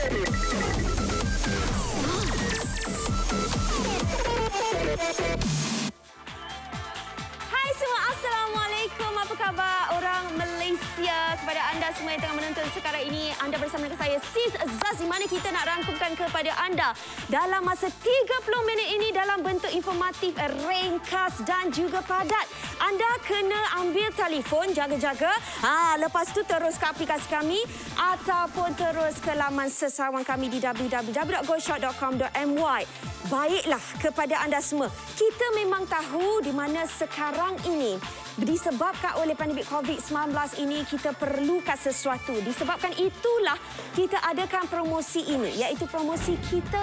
Hai semua, Assalamualaikum. Apa khabar orang Malaysia? Kepada anda semua yang tengah menonton sekarang ini, anda bersama dengan saya, Sis Zaz, di mana kita nak rangkumkan kepada anda dalam masa 30 minit ini dalam bentuk informatif, ringkas dan juga padat. Anda kena ambil telefon, jaga-jaga. Lepas tu terus ke aplikasi kami ataupun terus ke laman sesawan kami di www.goshot.com.my. Baiklah kepada anda semua, kita memang tahu di mana sekarang ini disebabkan oleh pandemik COVID-19 ini kita perlukan sesuatu. Disebabkan itulah kita adakan promosi ini, iaitu promosi Kita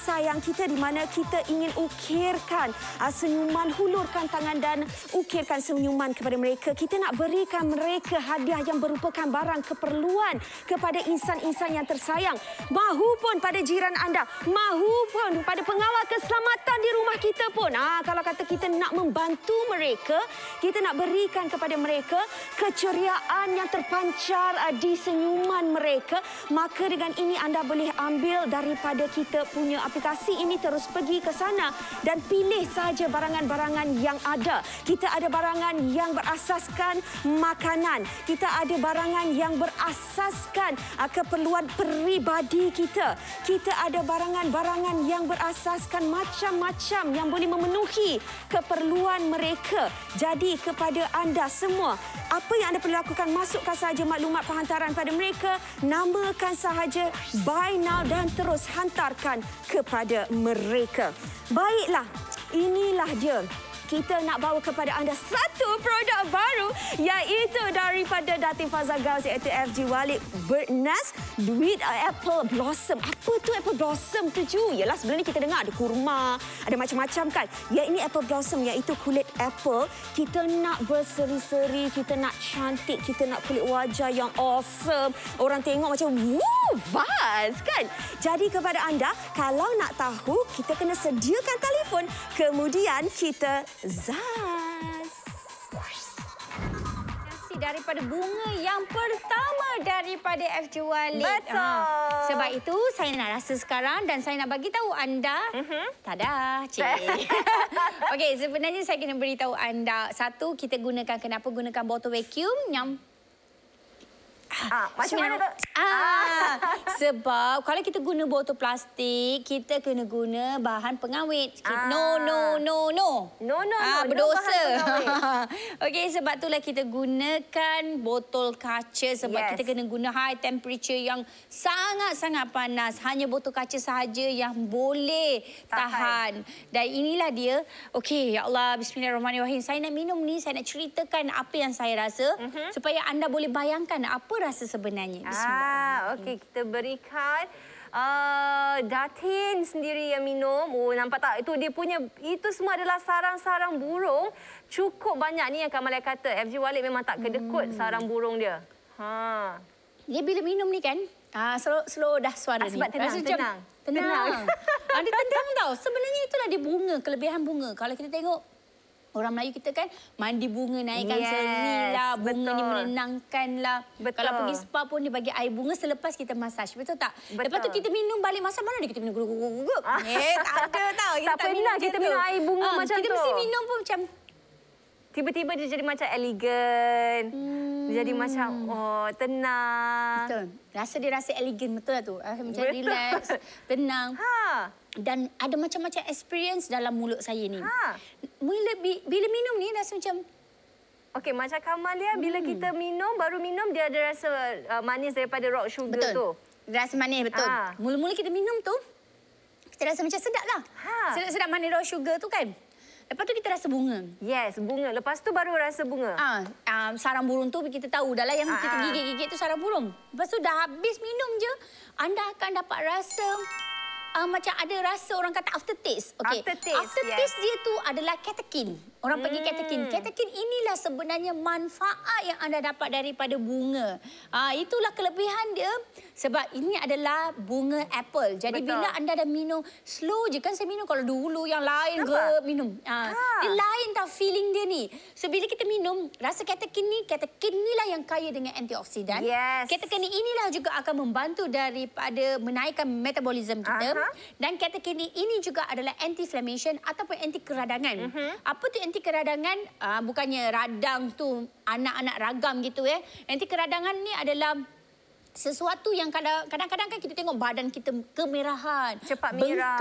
Sayang Kita, di mana kita ingin ukirkan senyuman, hulurkan tangan dan ukirkan senyuman kepada mereka. Kita nak berikan mereka hadiah yang merupakan barang keperluan kepada insan-insan yang tersayang. Mahupun pada jiran anda, mahupun pada pengawal keselamatan di rumah kita pun. Kalau kata kita nak membantu mereka, kita nak berikan kepada mereka keceriaan yang terpancar di senyuman mereka, maka dengan ini anda boleh ambil daripada kita punya aplikasi ini, terus pergi ke sana dan pilih saja barangan-barangan yang ada. Kita ada barangan yang berasaskan makanan. Kita ada barangan yang berasaskan keperluan peribadi kita. Kita ada barangan-barangan yang berasaskan macam-macam yang boleh memenuhi keperluan mereka. Jadi kepada anda semua, apa yang anda perlu lakukan, masukkan sahaja maklumat penghantaran pada mereka, namakan sahaja buy now dan terus hantarkan kepada mereka. Baiklah, inilah dia. Kita nak bawa kepada anda satu produk baru, iaitu daripada Datin Fazal Girls, iaitu FG Walid Bird Nest with Apple Blossom. Apa tu Apple Blossom tu, Ju? Yalah, sebelum ni kita dengar ada kurma, ada macam-macam kan. Ya, ini Apple Blossom, iaitu kulit apple. Kita nak berseri-seri, kita nak cantik, kita nak kulit wajah yang awesome. Orang tengok macam, woo, vast kan? Jadi kepada anda, kalau nak tahu, kita kena sediakan telefon, kemudian kita Zaz. Daripada bunga yang pertama daripada FG Walid. Betul. Sebab itu saya nak rasa sekarang dan saya nak bagi tahu anda. Tada, cik. Okey, sebenarnya saya kena beritahu anda, satu, kita gunakan, kenapa gunakan botol vacuum yang macam mana tu? Sebab kalau kita guna botol plastik, kita kena guna bahan pengawet. No. Berdosa. Okey, sebab itulah kita gunakan botol kaca, sebab kita kena guna high temperature yang sangat-sangat panas. Hanya botol kaca sahaja yang boleh tahan. Dan inilah dia. Okey, ya Allah, bismillahirrahmanirrahim. Saya nak minum ni, saya nak ceritakan apa yang saya rasa supaya anda boleh bayangkan apa rasa sebenarnya. Okey, kita berikan Datin sendiri yang minum. Nampak tak? Itu dia punya, itu semua adalah sarang-sarang burung. Cukup banyak ni yang Kamalia kata. FG Walid memang tak kedekut sarang burung dia. Dia bila minum ni kan, slow dah suara ni. Sebab tenang. Dia tenang tau. Sebenarnya itulah dia bunga, kelebihan bunga. Kalau kita tengok orang Melayu kita kan mandi bunga, naikkan seri lah, bunga ni menenangkan lah. Kalau pergi spa pun dia bagi air bunga selepas kita masaj, betul tak? Lepas tu kita minum balik masak, mana dia kita minum guguk. Tak ada tau. Tak pernah kita minum air bunga macam tu. Kita mesti minum pun macam tiba-tiba dia jadi macam elegan. Dia jadi macam tenang. Betul. Rasa dia rasa elegan, betul lah tu. Macam relax, tenang. Dan ada macam-macam experience dalam mulut saya ni. Bila minum ni rasa macam... Okey, macam Kamalia, bila kita minum, baru minum, dia ada rasa manis daripada rock sugar tu. Rasa manis, betul. Mula-mula kita minum tu, kita rasa macam sedap lah. Sedap-sedap manis rock sugar tu kan. Lepas tu kita rasa bunga. Yes, bunga. Lepas tu baru rasa bunga. Sarang burung tu kita tahu dah lah, yang kita gigit-gigit tu sarang burung. Lepas tu dah habis minum je, anda akan dapat rasa macam ada rasa orang kata aftertaste. Okay. Aftertaste dia tu adalah katekin. orang pergi katekin. Katekin inilah sebenarnya manfaat yang anda dapat daripada bunga. Itulah kelebihan dia sebab ini adalah bunga apple. Jadi bila anda dah minum, slow je kan saya minum. Kalau dulu yang lain minum. Dia lain tau feeling dia ni. So bila kita minum, rasa katekin inilah yang kaya dengan antioksidan. Katekin inilah juga akan membantu daripada menaikkan metabolisme kita. Dan katekin ini juga adalah anti-inflammation ataupun anti keradangan. Apa tu anti keradangan? Bukannya radang tu anak-anak ragam gitu ya. Anti keradangan ni adalah sesuatu yang kadang-kadang kan kita tengok badan kita kemerahan, cepat merah,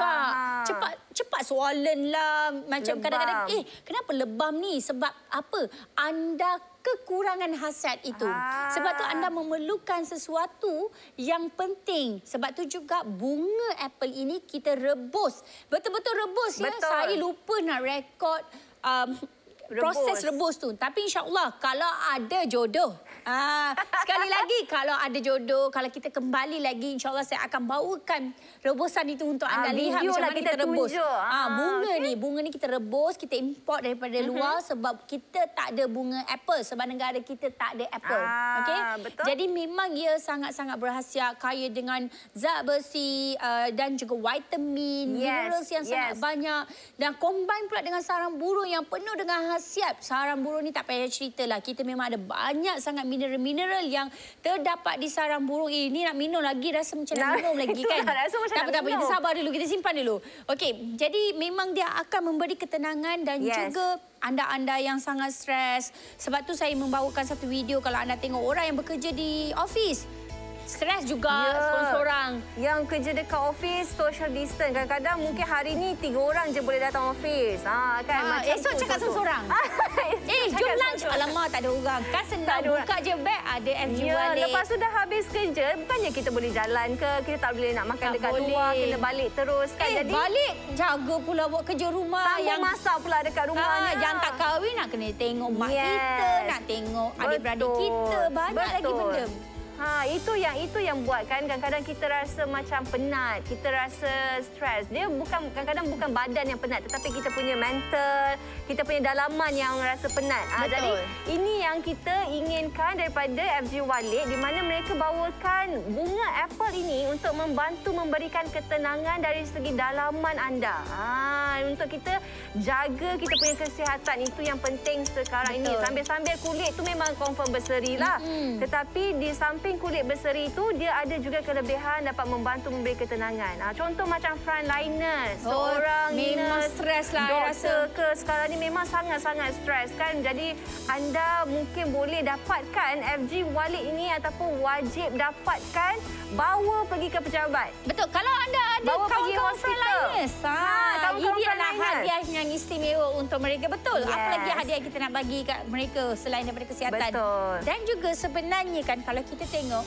bengkak, cepat swollen lah, macam kadang-kadang kenapa lebam ni? Sebab apa? Anda kekurangan khasiat itu. Sebab tu anda memerlukan sesuatu yang penting. Sebab tu juga bunga apple ini kita rebus. Betul-betul rebus ya. Saya lupa nak rekod proses rebus tu. Tapi insya-Allah kalau ada jodoh. Sekali lagi kalau ada jodoh, kalau kita kembali lagi insya-Allah saya akan bawakan rebusan itu untuk anda lihat macam mana kita rebus. Bunga ni kita rebus, kita import daripada luar sebab kita tak ada bunga apple sebab negara kita tak ada apple. Okey. Jadi memang ia sangat-sangat berkhasiat, kaya dengan zat besi dan juga vitamin, minerals yang sangat banyak dan combine pula dengan sarang burung yang penuh dengan khasiat. Sarang burung ni tak payah ceritalah. Kita memang ada banyak sangat mineral-mineral yang terdapat di sarang burung. Ini nak minum lagi, rasa macam nak minum lagi kan? Tak apa, kita sabar dulu, kita simpan dulu. Okey, jadi memang dia akan memberi ketenangan dan juga anda-anda yang sangat stres. Sebab tu saya membawakan satu video kalau anda tengok orang yang bekerja di office. Stres juga seorang-seorang. Yang kerja dekat office, social distance. Kadang-kadang mungkin hari ni 3 orang je boleh datang office. Esok cakap seorang-seorang. Jom lunch. Alamak, tak ada orang. Kan senang buka je beg, ada FG balik. Lepas tu dah habis kerja, bukannya kita boleh jalan ke, kita tak boleh nak makan dekat luar, kena balik terus kan. Jadi balik, jaga pula buat kerja rumah. Yang masak pula dekat rumahnya. Yang tak kahwin nak kena tengok mak kita, nak tengok adik-beradik kita. Banyak lagi benda. Itu yang buatkan kadang-kadang kita rasa macam penat, kita rasa stres. Dia kadang-kadang bukan badan yang penat tetapi kita punya mental, kita punya dalaman yang rasa penat. Jadi ini yang kita inginkan daripada FG Walid di mana mereka bawakan bunga apple ini untuk membantu memberikan ketenangan dari segi dalaman anda. Untuk kita jaga kita punya kesihatan, itu yang penting sekarang ini. Sambil-sambil kulit tu memang confirm berseri lah. Tetapi di samping kulit berseri itu dia ada juga kelebihan dapat membantu memberi ketenangan. Contoh macam frontliners, seorang memang stres lah doktor ke sekarang ni memang sangat-sangat stres kan. Jadi anda mungkin boleh dapatkan FG Walid ini ataupun wajib dapatkan, bawa pergi ke pejabat. Betul. Kalau anda ada kawan-kawan frontliners, ini adalah hadiah yang istimewa untuk mereka. Betul. Apa lagi hadiah kita nak bagi kat mereka selain daripada kesihatan. Dan juga sebenarnya kan kalau kita tengok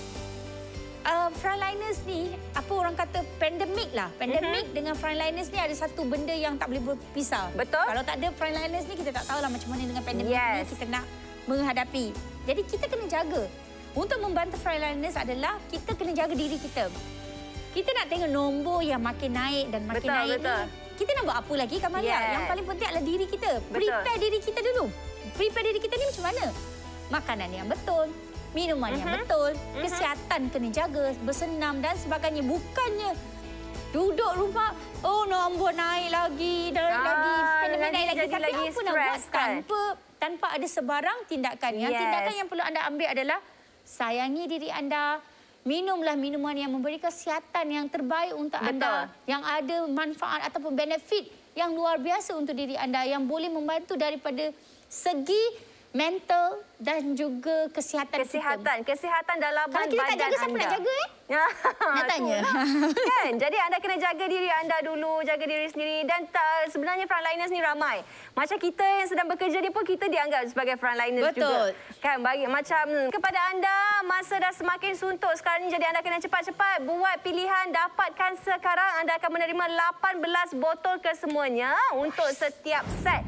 frontliners ni, apa orang kata pandemik lah. Pandemik dengan frontliners ni ada satu benda yang tak boleh berpisah. Kalau tak ada frontliners ni, kita tak tahulah macam mana dengan pandemik ni kita nak menghadapi. Jadi kita kena jaga. Untuk membantu frontliners adalah kita kena jaga diri kita. Kita nak tengok nombor yang makin naik dan makin naik ni. Kita nak buat apa lagi Kamalia? Yang paling penting adalah diri kita. Prepare diri kita dulu. Prepare diri kita ni macam mana? Makanan yang betul. Minuman yang betul, kesihatan kena jaga, bersenam dan sebagainya. Bukannya duduk rumah, nombor naik lagi, pandemik naik lagi. Tapi apa nak buat tanpa ada sebarang tindakan. Tindakan yang perlu anda ambil adalah sayangi diri anda, minumlah minuman yang memberi kesihatan yang terbaik untuk anda, yang ada manfaat ataupun benefit yang luar biasa untuk diri anda, yang boleh membantu daripada segi mental dan juga kesihatan kita. Kesihatan dalam badan anda. Kalau kita tak jaga, siapa nak jaga nak tanya. Kan? Jadi anda kena jaga diri anda dulu, jaga diri sendiri. Dan sebenarnya frontliners ni ramai. Macam kita yang sedang bekerja ni pun kita dianggap sebagai frontliners juga. Kan? Macam kepada anda, masa dah semakin suntuk sekarang ni. Jadi anda kena cepat-cepat buat pilihan. Dapatkan sekarang, anda akan menerima 18 botol kesemuanya untuk setiap set.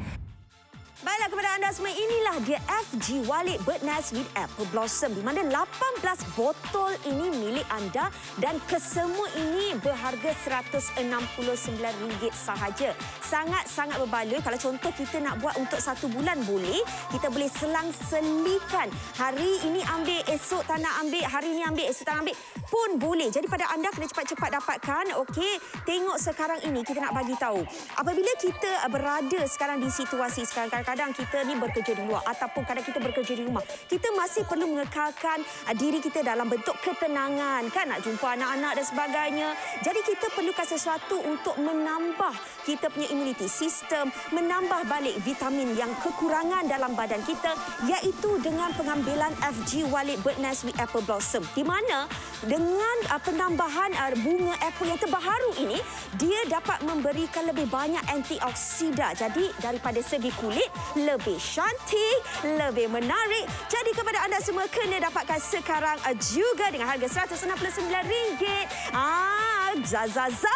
Baiklah kepada anda semua, inilah dia FG Wallet Birdnest with Apple Blossom di mana 18 botol ini milik anda dan kesemua ini berharga RM169 sahaja. Sangat-sangat berbaloi. Kalau contoh kita nak buat untuk 1 bulan boleh. Kita boleh selang-selikan. Hari ini ambil, esok tak nak ambil, hari ini ambil, esok tak nak ambil pun boleh. Jadi pada anda kena cepat-cepat dapatkan. Okey, tengok sekarang ini kita nak bagi tahu. Apabila kita berada sekarang di situasi sekarang, kadang-kadang kita ni bekerja di luar ataupun kadang kita bekerja di rumah, kita masih perlu mengekalkan diri kita dalam bentuk ketenangan, kan, nak jumpa anak-anak dan sebagainya. Jadi kita perlukan sesuatu untuk menambah kita punya immunity sistem, menambah balik vitamin yang kekurangan dalam badan kita, iaitu dengan pengambilan FG Wallet Birdnest with Apple Blossom, di mana dengan penambahan bunga apple yang terbaharu ini, dia dapat memberikan lebih banyak antioksida. Jadi daripada segi kulit, lebih cantik, lebih menarik. Jadi kepada anda semua kena dapatkan sekarang juga dengan harga RM169. Zazazaz!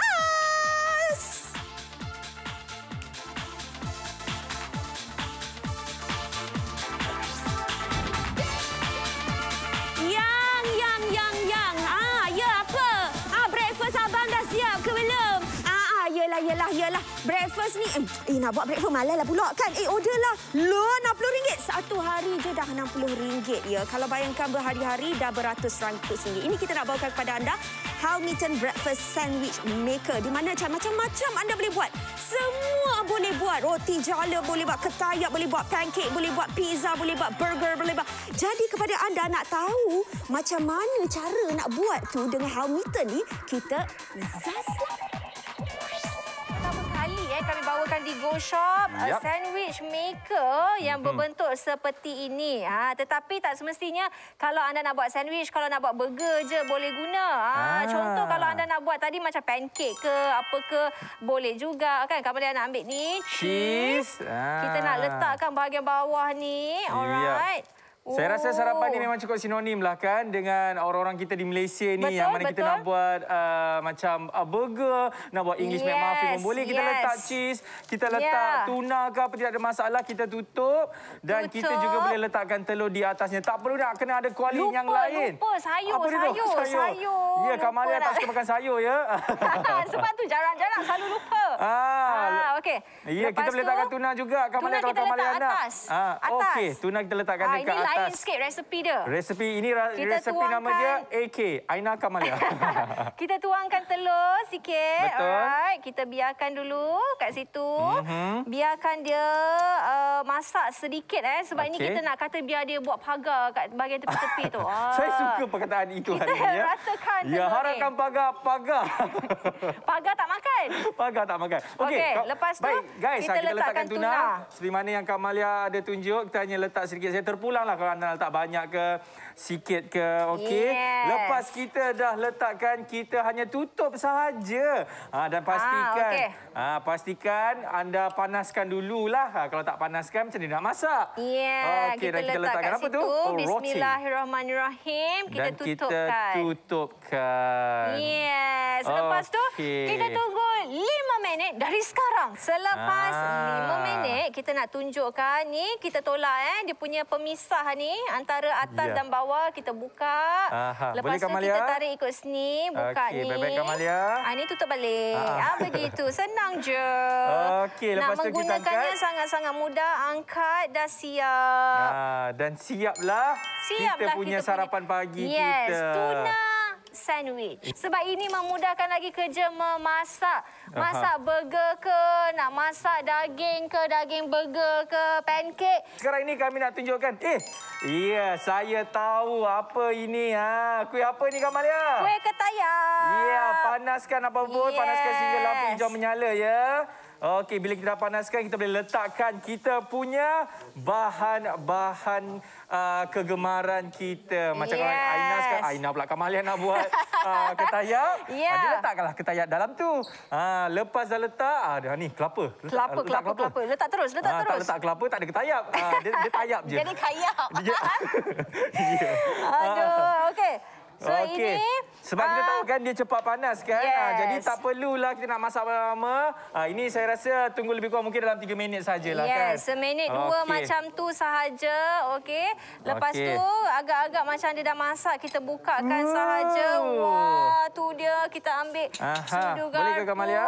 Breakfast abang dah siap ke belum? Yelah. Breakfast ni, nak buat breakfast malas lah pula kan? Orderlah. Loh, RM60. Satu hari je dah RM60 ya. Kalau bayangkan berhari-hari dah beratus-ratus ringgit. Ini kita nak bawakan kepada anda Hamilton Breakfast Sandwich Maker, di mana macam-macam anda boleh buat. Semua boleh buat. Roti jala boleh buat, ketayak boleh buat, pancake boleh buat, pizza boleh buat, burger boleh buat. Jadi kepada anda nak tahu macam mana cara nak buat tu dengan Hamilton ni, kita zaslah. Kami bawakan di Go Shop sandwich maker yang berbentuk seperti ini. Tetapi tak semestinya kalau anda nak buat sandwich, kalau nak buat burger je boleh guna. Contoh kalau anda nak buat tadi macam pancake ke apa ke, boleh juga kan. Kamu nak ambil ni cheese. Kita nak letakkan bahagian bawah ni. Alright. Saya rasa sarapan ni memang cukup sinonim lah kan dengan orang-orang kita di Malaysia ni. Betul, yang mana kita nak buat macam burger, nak buat English McMuffin pun boleh. Kita letak cheese, kita letak tuna ke apa, tidak ada masalah. Kita tutup dan kita juga boleh letakkan telur di atasnya. Tak perlu nak kena ada kuali yang lain. Lupa, sayur. Ya, Kamalia tak suka makan sayur ya. Sebab tu jarang-jarang selalu lupa. Okey. Ya, kita boleh letakkan tuna juga. Kamalia, kalau Kamalia nak. Okey, tuna kita letakkan dekat atas. Lain sikit resepi dia. Resepi ini resepi nama dia AK Aina Kamalia. Kita tuangkan telur sikit. Betul. Alright, kita biarkan dulu kat situ. Biarkan dia masak sedikit sebab ini kita nak kata biar dia buat pagar kat bahagian tepi-tepi tu. Saya suka perkataan itu hari ini ya. Kita ratakan telur. Ya, harapkan pagar. Pagar tak makan. Pagar tak makan. Okey, lepas tu baik, guys, kita letakkan tuna. Seperti mana yang Kamalia ada tunjuk, kita hanya letak sedikit. Saya terpulanglah kalau anda letak banyak ke, sikit ke. Okey. Lepas kita dah letakkan, kita hanya tutup sahaja. Dan pastikan pastikan anda panaskan dululah. Kalau tak panaskan macam mana nak masak? Okey, kita dan kita letakkan apa tu? Bismillahirrahmanirrahim. Kita tutupkan. Kita tutupkan. Selepas tu kita tunggu 5 minit dari sekarang. Selepas 5 minit kita nak tunjukkan ni, kita tolak dia punya pemisah ni antara atas dan bawah, kita buka. Lepas tu kita tarik ikut sini, buka ni. Baik-baik Kamalia. Ni tutup balik. Begitu, senang je. Okey, lepas tu kita angkat. Nak menggunakannya sangat-sangat mudah. Angkat, dah siap. Dan siaplah kita punya sarapan pagi kita. Tuna sandwich. Sebab ini memudahkan lagi kerja memasak. Masak burger ke, nak masak daging ke, daging burger ke, pancake. Sekarang ini kami nak tunjukkan. Saya tahu apa ini. Kuih apa ni Kamalia? Kuih ketayak. Panaskan apa pun. Panaskan sehingga lampu hijau menyala ya. Okey, bila kita dah panaskan, kita boleh letakkan kita punya bahan-bahan kegemaran kita. Macam kalau Aina sekarang, Aina pula Kamalia nak buat ketayak. Dia letakkanlah ketayak dalam tu. Lepas dah letak, dah ni kelapa. Kelapa. Letak terus. Tak letak kelapa, tak ada ketayap. Dia tayap je. Jadi kayap. Aduh, okey. So ini Sebab kita tahu kan dia cepat panas kan. Jadi tak perlulah kita nak masak lama. Ini saya rasa tunggu lebih kurang mungkin dalam 3 minit sajalah kan. Seminit 2 macam tu sahaja. Okey. Lepas tu agak-agak macam dia dah masak, kita bukakan sahaja. Wah, tu dia kita ambil sudu garpu. Boleh ke Kamalia?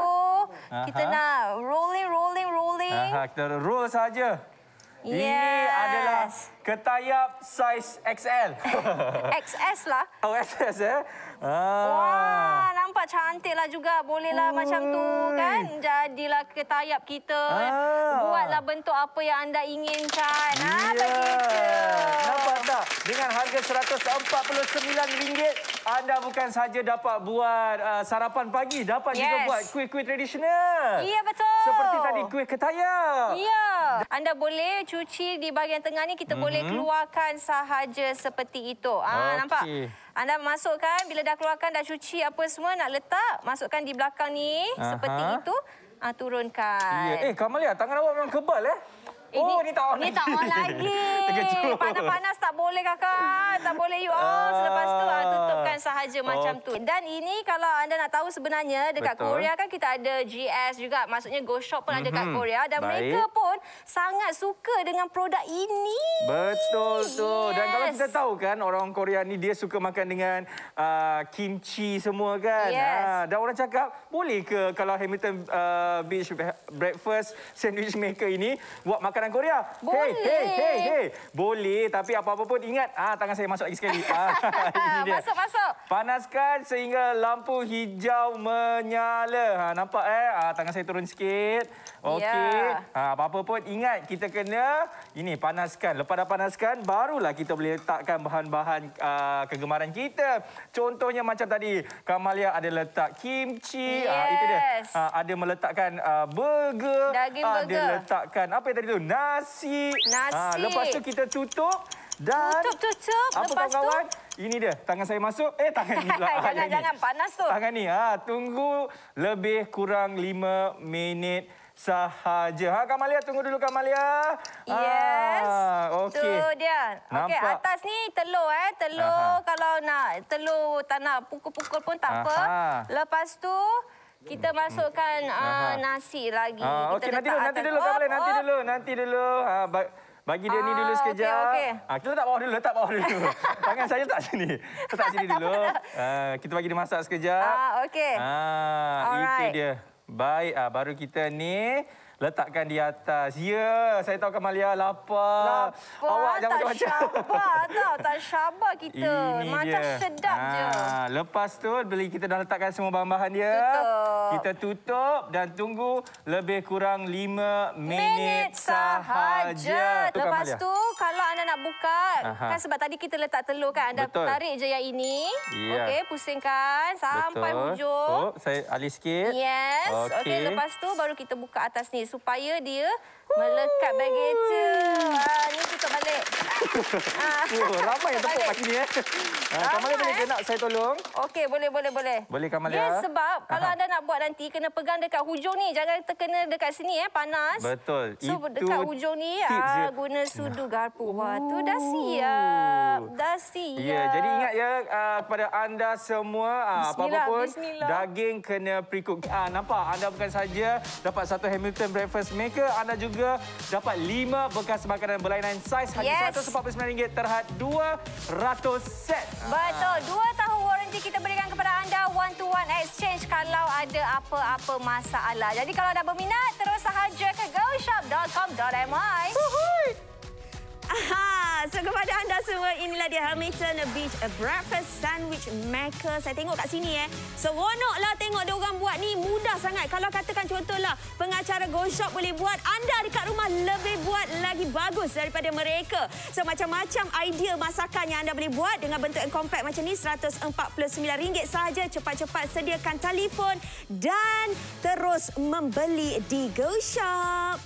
Kita nak rolling. Kita roll saja. Ini adalah ketayap saiz XL. XS lah. Oh, XS Wah, nampak cantiklah juga. Bolehlah macam tu kan. Jadilah ketayap kita. Buatlah bentuk apa yang anda inginkan. Begitu. Nampak tak? Dengan harga RM149, anda bukan saja dapat buat sarapan pagi, dapat juga buat kuih-kuih tradisional. Ya, betul. Seperti tadi kuih ketayap. Ya. Anda boleh cuci di bahagian tengah ni, kita boleh keluarkan sahaja seperti itu. Nampak? Anda masukkan, bila dah keluarkan, dah cuci apa semua, nak letak, masukkan di belakang ni, seperti itu. Turunkan. Kamalia, tangan awak memang kebal ni tak on. Ni tak on lagi. Panas-panas tak boleh kakak. Tak boleh you on. Selepas tu tutupkan sahaja macam tu. Dan ini kalau anda nak tahu sebenarnya dekat Korea kan kita ada GS juga. Maksudnya Go Shop pun ada kat Korea. Dan mereka pun sangat suka dengan produk ini. Betul tu. Dan kalau kita tahu kan orang Korea ni dia suka makan dengan kimchi semua kan. Dan orang cakap boleh ke kalau Hamilton Beach Breakfast Sandwich Maker ini buat makanan Korea? Boleh. Hey. Boleh, tapi apa-apa pun ingat tangan saya masuk lagi sekali. Ini dia. Masuk. Panaskan sehingga lampu hijau menyala. Nampak tangan saya turun sikit. Okey. Apa-apa pun ingat kita kena panaskan. Lepas dah panaskan barulah kita boleh letakkan bahan-bahan kegemaran kita. Contohnya macam tadi Kamalia ada letak kimchi, itu dia. Ada meletakkan burger, daging burger. Ada letakkan apa yang tadi tu? Nasi. Lepas tu kita tutup dan tutup. Apa kawan-kawan? Ini dia. Tangan saya masuk. Tangan ni pula. Jangan panas tu. Tangan ni. Tunggu lebih kurang 5 minit sahaja. Kamalia, tunggu dulu Kamalia. Yes. Okey. Tu dia. Okey, atas ni telur Telur kalau nak telur tak nak pukul-pukul pun tak apa. Lepas tu kita masukkan nasi lagi. Okey, nanti dulu Kamalia, nanti dulu. Bagi dia ni dulu sekejap. Okey. Kita letak bawah dulu. Tangan saya letak sini. Letak sini dulu. Kita bagi dia masak sekejap. Okey. Itu dia. Baik, baru kita ni letakkan di atas. Ya, saya tahu Kamalia lapar. Awak jangan macam-macam. Tak sabar kita. Ini macam dia. sedap je. Lepas tu, bila kita dah letakkan semua bahan-bahan dia, kita tutup dan tunggu lebih kurang 5 minit sahaja. Lepas tu, kalau anda nak buka, kan sebab tadi kita letak telur kan, anda tarik je yang ini. Okey, pusingkan sampai hujung. Saya alih sikit. Yes. Okey, lepas tu baru kita buka atas ni supaya dia melekat begitu. Ni tutup balik. Ramai yang tepuk pagi ni. Kamalia boleh ke nak saya tolong? Okey, boleh. Boleh Kamalia. Sebab kalau anda nak buat nanti kena pegang dekat hujung ni, jangan terkena dekat sini panas. Betul. So dekat hujung ni guna sudu garpu. Wah, tu dah siap. Ya, jadi ingat ya kepada anda semua apa-apa pun daging kena pre-cook. Nampak anda bukan saja dapat satu Hamilton Breakfast Maker, anda juga dapat 5 bekas makanan berlainan saiz hanya RM149 terhad 200 set. Betul. 2 tahun waranti kita berikan kepada anda, one-to-one exchange kalau ada apa-apa masalah. Jadi kalau anda berminat, terus sahaja ke goshop.com.my. So kepada anda semua, inilah dia Hamilton Beach Breakfast Sandwich Maker. Saya tengok kat sini seronoklah tengok dia orang buat ni, mudah sangat. Kalau katakan contohlah pengacara Go Shop boleh buat, anda dekat rumah lebih buat lagi bagus daripada mereka. So macam-macam idea masakan yang anda boleh buat dengan bentuk yang compact macam ni, RM149 sahaja. Cepat-cepat sediakan telefon dan terus membeli di Go Shop.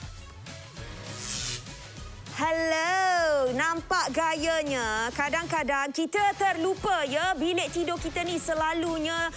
Hello, nampak gayanya. Kadang-kadang kita terlupa ya, bilik tidur kita ni selalunya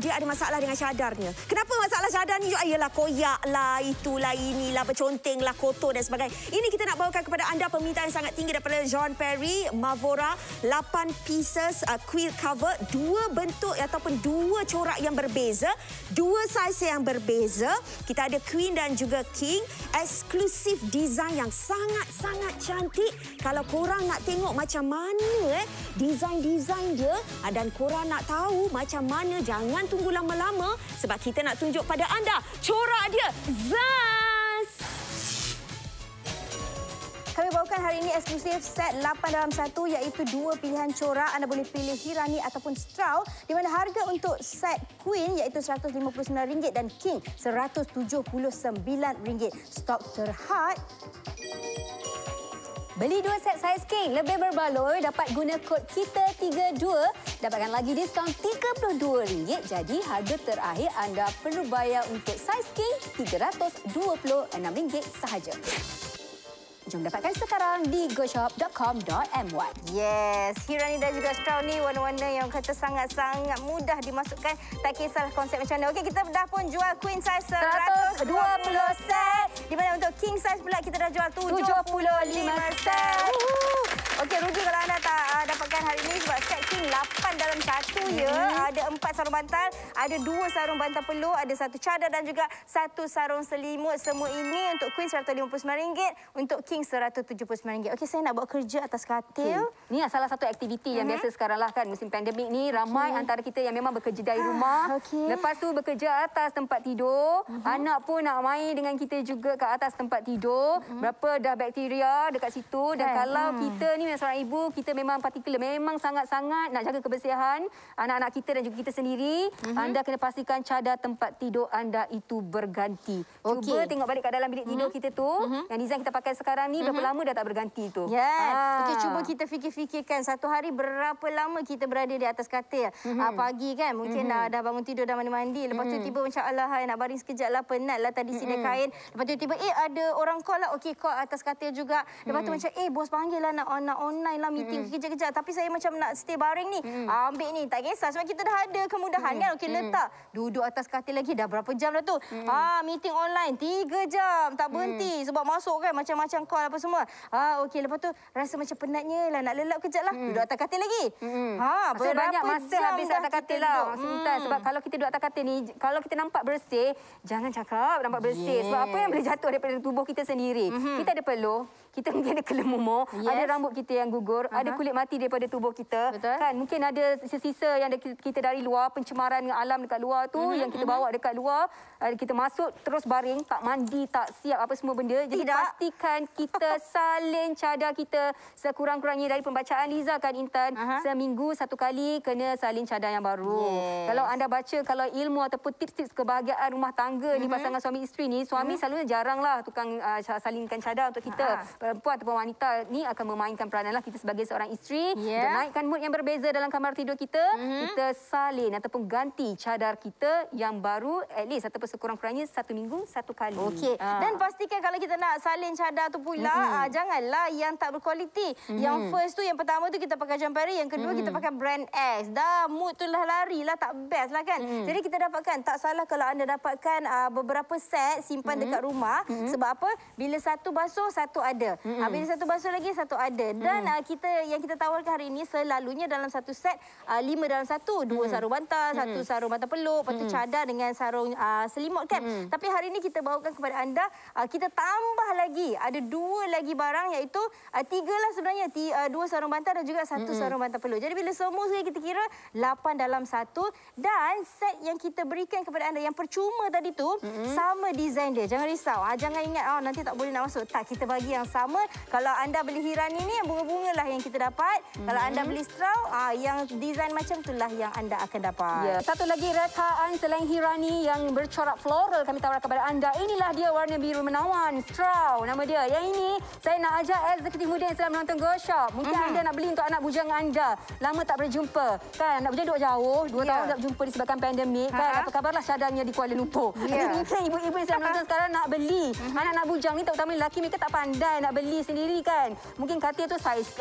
dia ada masalah dengan cadarnya. Kenapa masalah cadar ni? Ayalah koyak lah, itulah inilah, berconteng lah, kotor dan sebagainya. Ini kita nak bawakan kepada anda permintaan yang sangat tinggi daripada John Perry, Mavora, 8 pieces quilt cover, 2 bentuk ataupun 2 corak yang berbeza, 2 saiz yang berbeza. Kita ada queen dan juga king, eksklusif design yang sangat cantik. Kalau korang nak tengok macam mana design-design dia dan korang nak tahu macam mana, jangan tunggu lama-lama sebab kita nak tunjuk pada anda corak dia. Zaz! Kami bawakan hari ini eksklusif set 8 dalam 1 iaitu 2 pilihan corak. Anda boleh pilih Hirani ataupun Straw di mana harga untuk set Queen iaitu RM159 dan King RM179. Stok terhad. Beli 2 set saiz King lebih berbaloi, dapat guna kod KITA32, dapatkan lagi diskaun RM32. Jadi harga terakhir anda perlu bayar untuk saiz King RM326 sahaja. Jom dapatkan sekarang di goshop.com.my. Yes, Hirani dan juga Straw ni warna-warna yang kata sangat-sangat mudah dimasukkan. Tak kisahlah konsep macam mana. Okey, kita dah pun jual queen size 120 set. Di mana untuk king size pula kita dah jual 75 set. Okey, rugi kalau anda tak dapatkan hari ini sebab set king 8 dalam 1 ya. Ada 4 sarung bantal, ada 2 sarung bantal peluh, ada 1 cadar dan juga 1 sarung selimut. Semua ini untuk queen RM159, untuk king RM179. Okey, saya nak buat kerja atas katil. Ini salah satu aktiviti yang biasa sekarang lah kan. Musim pandemik ni ramai antara kita yang memang bekerja dari rumah. Lepas tu bekerja atas tempat tidur. Anak pun nak main dengan kita juga kat atas tempat tidur. Berapa dah bakteria dekat situ. Dan kalau kita ni seorang ibu, kita memang partikular. Memang sangat-sangat nak jaga kebersihan anak-anak kita dan juga kita sendiri. Anda kena pastikan cadar tempat tidur anda itu berganti. Cuba tengok balik kat dalam bilik tidur kita tu. Yang design kita pakai sekarang ni berapa lama dah tak berganti tu. Okey, cuba kita fikir-fikirkan satu hari berapa lama kita berada di atas katil. Pagi kan mungkin dah bangun tidur, dah mandi-mandi. Lepas tu tiba macam alah nak baring sekejap lah, penat lah tadi sini kain. Lepas tu tiba ada orang call lah. Okey, call atas katil juga. Lepas tu macam bos panggil lah nak online lah meeting kejap-kejap. Tapi saya macam nak stay baring ni. Ambil ni, tak kisah sebab kita dah ada kemudahan kan. Okey, letak. Duduk atas katil lagi dah berapa jam dah tu. Meeting online 3 jam tak berhenti sebab masuk kan macam-macam call apa semua. Okey, lepas tu rasa macam penatnya lah, nak lelap kejap lah. Duduk atas katil lagi. Banyak masa habis atas katil lah. Sebab kalau kita duduk atas katil ni, kalau kita nampak bersih, jangan cakap nampak bersih. Sebab apa yang boleh jatuh daripada tubuh kita sendiri. Kita ada peluh, kita mungkin ada kelemumur, ada rambut kita yang gugur, ada kulit mati daripada tubuh kita. Kan mungkin ada sisa-sisa yang kita dari luar, pencemaran alam dekat luar tu yang kita bawa dekat luar, kita masuk terus baring, tak mandi, tak siap apa semua benda. Jadi pastikan kita salin cadar kita sekurang-kurangnya dari pembacaan Liza kan Intan, seminggu 1 kali kena salin cadar yang baru. Kalau anda baca kalau ilmu ataupun tips-tips kebahagiaan rumah tangga ni pasangan suami isteri ni, suami selalunya jaranglah tukang salinkan cadar untuk kita. Perempuan ataupun wanita ni akan memainkan peranan lah kita sebagai seorang isteri. Untuk naikkan mood yang berbeza dalam kamar tidur kita, kita salin ataupun ganti cadar kita yang baru at least ataupun sekurang-kurangnya 1 minggu 1 kali. Okey. Dan pastikan kalau kita nak salin cadar tu pula, janganlah yang tak berkualiti. Yang first tu, yang pertama tu kita pakai John Perry, yang kedua kita pakai brand X. Dah mood tu lah lari lah, tak best lah kan. Jadi kita dapatkan, tak salah kalau anda dapatkan beberapa set simpan dekat rumah. Sebab apa? Bila satu basuh, satu ada. Bila satu basuh lagi, satu ada. Dan yang kita tawarkan hari ini selalunya dalam satu set 5 dalam 1. 2 sarung bantal, 1 sarung bantal peluk, lepas tu cadar dengan sarung selimut kan. Tapi hari ini kita bawakan kepada anda, kita tambah lagi, ada 2 lagi barang iaitu 3 lah sebenarnya. 2 sarung bantal dan juga 1 sarung bantal peluk. Jadi bila semua sekali kita kira 8 dalam 1. Dan set yang kita berikan kepada anda yang percuma tadi tu sama design dia. Jangan risau. Jangan ingat nanti tak boleh nak masuk. Tak, kita bagi yang sama. Kalau anda beli Hirani ni yang bunga-bunga lah yang kita dapat. Kalau anda beli straw, yang design macam itulah yang anda akan dapat. Ya. Satu lagi rekaan selain Hirani yang bercorak floral kami tawarkan kepada anda. Inilah dia warna biru menawan, straw nama dia. Yang ini saya nak ajak eksekutif muda yang sedang menonton Go Shop. Mungkin anda nak beli untuk anak bujang anda. Lama tak berjumpa. Kan anak bujang duduk jauh, 2 tahun tak berjumpa disebabkan pandemik. Kan apa kabarlah cadangnya di Kuala Lumpur. Mungkin ibu-ibu yang sedang menonton sekarang nak beli. Anak-anak bujang ni terutama lelaki mereka tak pandai nak beli sendiri kan. Mungkin katil tu saiz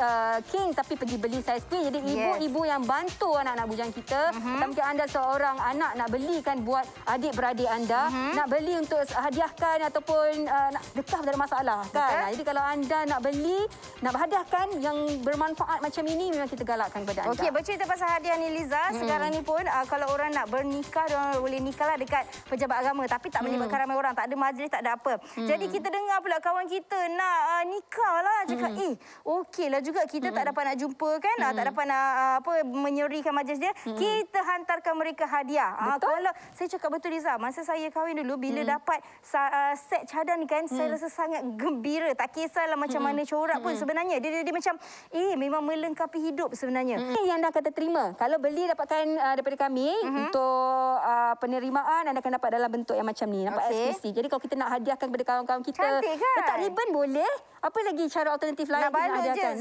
king tapi pergi beli saiz queen. Jadi ibu-ibu yang bantu anak-anak bujang kita. Mungkin anda seorang anak nak beli kan buat adik-beradik anda. Nak beli untuk hadiahkan ataupun nak sedekah tak ada masalah kan. Jadi kalau anda nak beli, nak hadiahkan yang bermanfaat macam ini memang kita galakkan kepada anda. Okey, bercerita pasal hadiah ni Liza. Sekarang ni pun kalau orang nak bernikah, orang boleh nikahlah dekat pejabat agama tapi tak melibatkan ramai orang, tak ada majlis, tak ada apa. Jadi kita dengar pula kawan kita nak nikah lah. Cakap, okeylah juga kita tak dapat nak jumpa kan, tak dapat nak menyerikan majlis dia. Kita hantarkan mereka hadiah. Kalau saya cakap betul Liza, masa saya kahwin dulu bila dapat set cadar ni kan, saya rasa sangat gembira. Tak kisahlah macam mana corak pun sebenarnya. Dia macam memang melengkapi hidup sebenarnya. Ini yang anda kata terima. Kalau beli dapatkan daripada kami untuk penerimaan, anda akan dapat dalam bentuk yang macam ni. Nampak eksklusif. Jadi kalau kita nak hadiahkan kepada kawan-kawan kita, cantik kan? Letak ribbon boleh. Apa lagi cara alternatif lain nak balut je.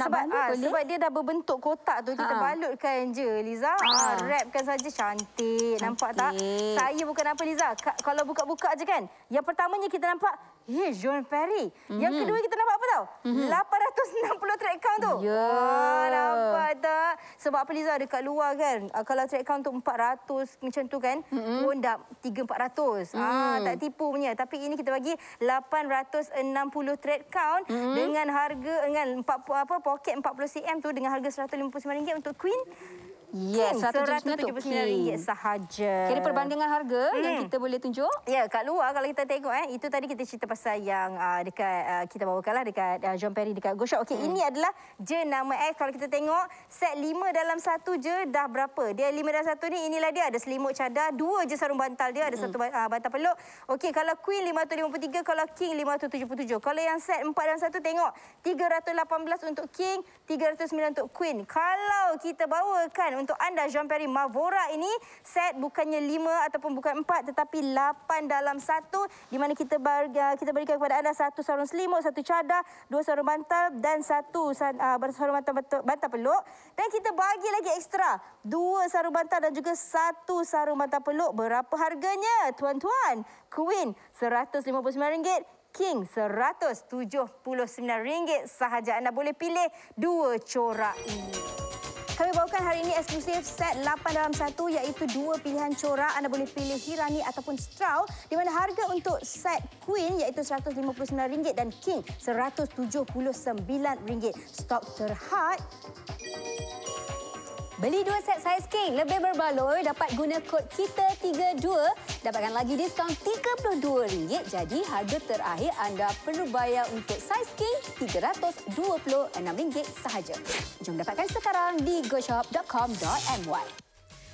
Sebab dia dah berbentuk kotak tu, kita balutkan je Liza. Wrapkan saja, cantik. Nampak tak? Saya bukan apa Liza. Kalau buka-buka je kan, yang pertamanya kita nampak John Perry. Yang kedua kita nampak apa tau? 860 track count tu. Nampak tak? Sebab apa Liza, dekat luar kan, kalau track count tu 400 macam tu kan, pun dah 3-400. Tak tipu punya. Tapi ini kita bagi 860 track count dengan harga dengan poket 40 cm tu dengan harga RM159 untuk queen. Yes, RM179 sahaja. Kira perbandingan harga yang kita boleh tunjuk. Ya, kat luar kalau kita tengok itu tadi kita cerita pasal yang dekat kita bawakanlah dekat John Perry dekat Go Shop. Okey, ini adalah jenama X. Kalau kita tengok set 5 dalam 1 je dah berapa? Dia 5 dalam 1 ni, inilah dia, ada selimut cadar, 2 je sarung bantal dia, ada 1 bantal peluk. Okey, kalau queen 553, kalau king 577. Kalau yang set 4 dalam 1 tengok 318 untuk king, 309 untuk queen. Kalau kita bawakan untuk anda John Perry Mavora ini, set bukannya 5 ataupun bukan 4 tetapi 8 dalam 1, di mana kita berikan kepada anda 1 sarung selimut, 1 cadar, 2 sarung bantal dan 1 sarung bantal peluk, dan kita bagi lagi ekstra 2 sarung bantal dan juga 1 sarung bantal peluk. Berapa harganya tuan-tuan? Queen RM159, king RM179 sahaja. Anda boleh pilih 2 corak ini. Kami bawakan hari ini eksklusif set 8 dalam 1, iaitu 2 pilihan corak. Anda boleh pilih Hirani ataupun straw, di mana harga untuk set queen iaitu RM159 dan king RM179. Stok terhad. Beli 2 set saiz king lebih berbaloi, dapat guna kod KITA32, dapatkan lagi diskaun RM32. Jadi harga terakhir anda perlu bayar untuk saiz king RM326 sahaja. Jom dapatkan sekarang di goshop.com.my.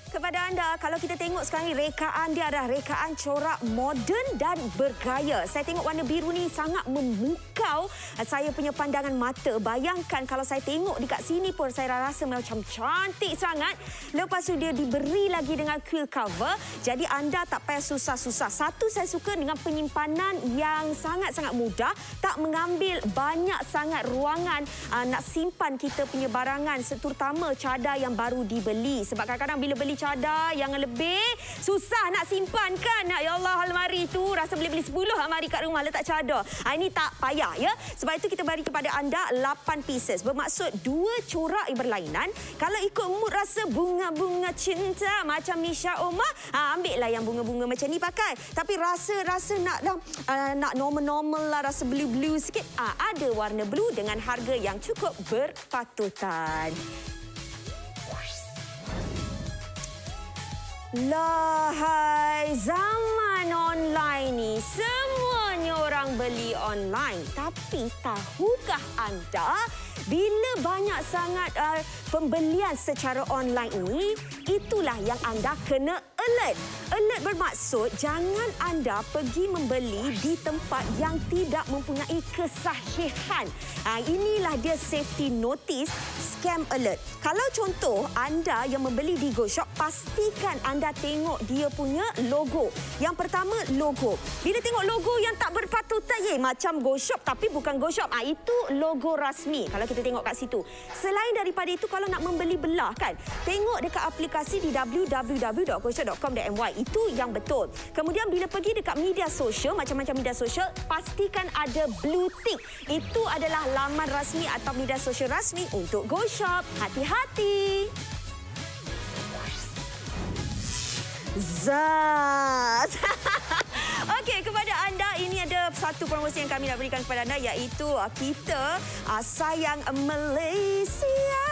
Kepada anda, kalau kita tengok sekarang ni, rekaan dia adalah rekaan corak moden dan bergaya. Saya tengok warna biru ni sangat memukau saya punya pandangan mata. Bayangkan kalau saya tengok dekat sini pun saya rasa macam cantik sangat. Lepas tu dia diberi lagi dengan quill cover. Jadi anda tak payah susah-susah. Satu, saya suka dengan penyimpanan yang sangat-sangat mudah. Tak mengambil banyak sangat ruangan nak simpan kita punya barangan. Terutama cadar yang baru dibeli. Sebab kadang-kadang bila beli cadar yang lebih susah nak simpan kan. Ya Allah, almari tu rasa boleh beli 10 almari kat rumah letak cadar. Ini tak payah ya. Sebab itu kita bagi kepada anda 8 pieces. Bermaksud 2 corak berlainan. Kalau ikut mood rasa bunga-bunga cinta macam Misha Omar, ambillah yang bunga-bunga macam ni pakai. Tapi rasa nak normal-normal lah, rasa blue-blue sikit. Ada warna blue dengan harga yang cukup berpatutan. Lahai, zaman online ni semuanya orang beli online. Tapi tahukah anda bila banyak sangat pembelian secara online ini, itulah yang anda kena alert. Alert bermaksud jangan anda pergi membeli di tempat yang tidak mempunyai kesahihan. Inilah dia safety notice, scam alert. Kalau contoh anda yang membeli di GoShop, pastikan anda tengok dia punya logo. Yang pertama, logo. Bila tengok logo yang tak berpatutan, macam GoShop tapi bukan GoShop, itu logo rasmi. Kalau kita tengok kat situ. Selain daripada itu, kalau nak membeli belah kan, tengok dekat aplikasi di www.goshop.com.my. Itu yang betul. Kemudian bila pergi dekat media sosial, macam-macam media sosial, pastikan ada blue tick. Itu adalah laman rasmi atau media sosial rasmi untuk GoShop. Hati-hati. Zaz. Okey, kepada anda ini ada satu promosi yang kami nak berikan kepada anda, iaitu kita sayang Malaysia.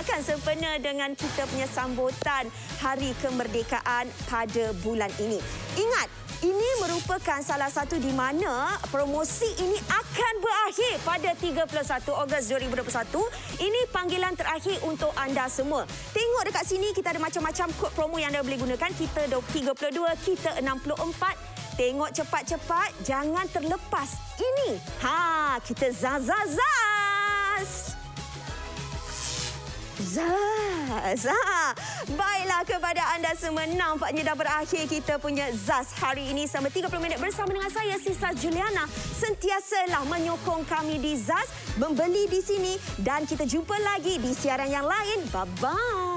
Kan sempena dengan kita punya sambutan Hari Kemerdekaan pada bulan ini. Ingat, ini merupakan salah satu di mana promosi ini akan berakhir pada 31 Ogos 2021. Ini panggilan terakhir untuk anda semua. Tengok dekat sini kita ada macam-macam kod promo yang anda boleh gunakan. Kita 32, kita 64. Tengok cepat-cepat, jangan terlepas ini. Kita zaz. Baiklah, kepada anda semua, nampaknya dah berakhir kita punya Zaz hari ini. Selama 30 minit bersama dengan saya, Sisa Juliana. Sentiasalah menyokong kami di Zaz, membeli di sini, dan kita jumpa lagi di siaran yang lain. Bye-bye.